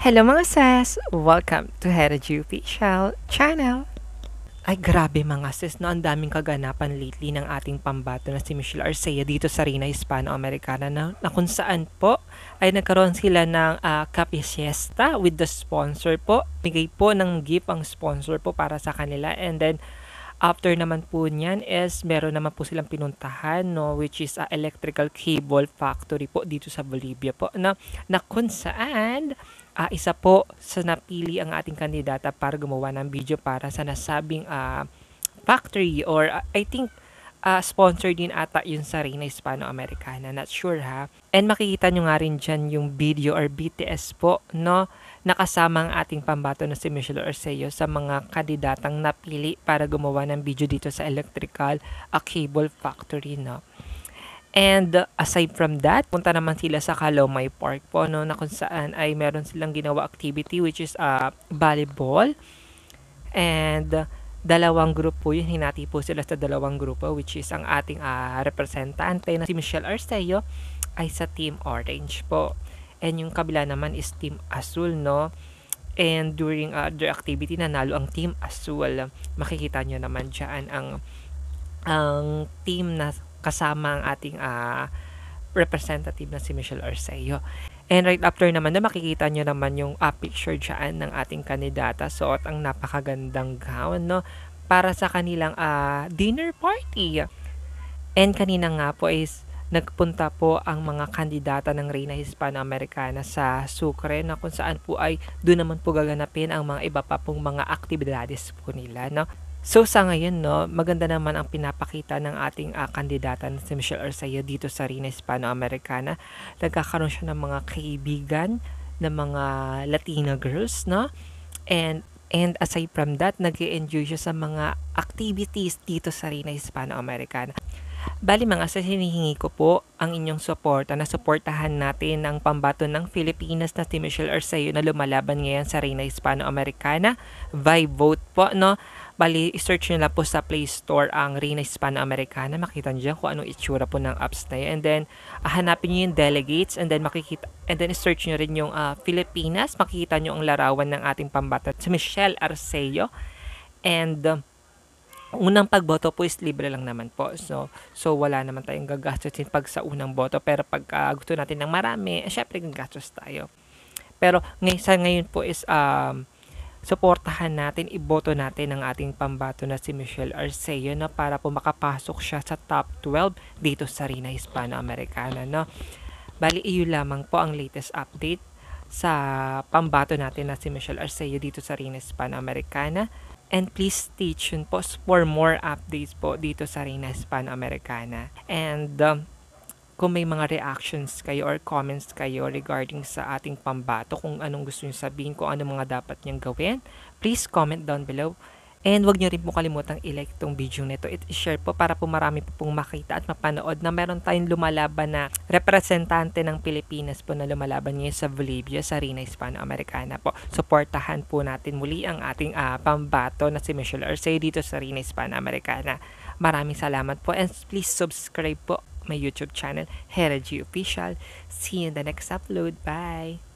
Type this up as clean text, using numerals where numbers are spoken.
Hello mga sis! Welcome to Heritage Official Channel! Ay grabe mga sis, no? Ang daming kaganapan lately ng ating pambato na si Michelle Arcea dito sa Rina Hispano-Americana na kung saan po ay nagkaroon sila ng kape siesta with the sponsor po. Bigay po ng gift ang sponsor po para sa kanila, and then after naman po niyan is meron naman po silang pinuntahan, no, which is a electrical cable factory po dito sa Bolivia po, na kung saan isa po sa napili ang ating kandidata para gumawa ng video para sa nasabing factory, or I think sponsor din ata yun sa Reyna Hispano-Americana, not sure ha. And makikita nyo nga rin dyan yung video or BTS po, no, nakasama ang ating pambato na si Michelle Arceo sa mga kandidatang napili para gumawa ng video dito sa electrical cable factory, no. And aside from that, punta naman sila sa Calomay Park po, no, na kung saan ay meron silang ginawa activity which is volleyball. And dalawang grupo yun, hinati po sila sa dalawang grupo, which is ang ating representante na si Michelle Arceo ay sa Team Orange po. And yung kabila naman is Team Azul, no? And during their activity, nanalo ang Team Azul. Makikita nyo naman dyan ang team na kasama ang ating representative na si Michelle Arceo. And right after naman na makikita nyo naman yung picture dyan ng ating kandidata. Suot ang napakagandang gown, no? Para sa kanilang dinner party. And kanina nga po is nagpunta po ang mga kandidata ng Reyna Hispano-Americana sa Sucre, na kung saan po ay doon naman po gaganapin ang mga iba pa pong mga aktibidades po nila, no? So sa ngayon, no, maganda naman ang pinapakita ng ating kandidata na si Michelle Arceo dito sa Reyna Hispano-Americana. Nagkakaroon siya ng mga kaibigan ng mga Latina girls, no? And aside from that, nag-enjoy siya sa mga activities dito sa Reyna Hispano-Americana. Bali mga sis, hinihingi ko po ang inyong suporta na suportahan natin ang pambato ng Pilipinas na si Michelle Arceo na lumalaban ngayon sa Reyna Hispano-Americana. Vibe vote po, no? Bali, i-search nyo lang po sa Play Store ang Reyna Hispano-Americana. Makita nyo dyan kung anong itsura po ng apps na yun. And then, hanapin nyo yung delegates, and then i-search nyo rin yung Pilipinas. Makikita nyo ang larawan ng ating pambato si Michelle Arceo. And unang pagboto po is libre lang naman po. So wala naman tayong gagastusin pag sa unang boto. Pero pag gusto natin ng marami, syempre gagastos tayo. Pero ngayon po is suportahan natin, iboto natin ang ating pambato na si Michelle Arceo, na para po makapasok siya sa top 12 dito sa Reyna Hispano-Americana, no? Bali, iyo lamang po ang latest update sa pambato natin na si Michelle Arceo dito sa Reyna Hispano-Americana. And please stay tuned po for more updates po dito sa Reyna Hispano-Americana. And kung may mga reactions kayo or comments kayo regarding sa ating pambato, kung anong gusto nyo sabihin, kung ano mga dapat nyang gawin, please comment down below. And wag nyo rin po kalimutang i-like itong video nito at i-share po para po marami po pong makita at mapanood na meron tayong lumalaban na representante ng Pilipinas po na lumalaban ngayon sa Bolivia, sa Reyna Hispano-Americana po. Suportahan po natin muli ang ating pambato na si Michelle Arceo dito sa Reyna Hispano-Americana. Maraming salamat po, and please subscribe po my YouTube channel, Heritage Official. See you in the next upload. Bye!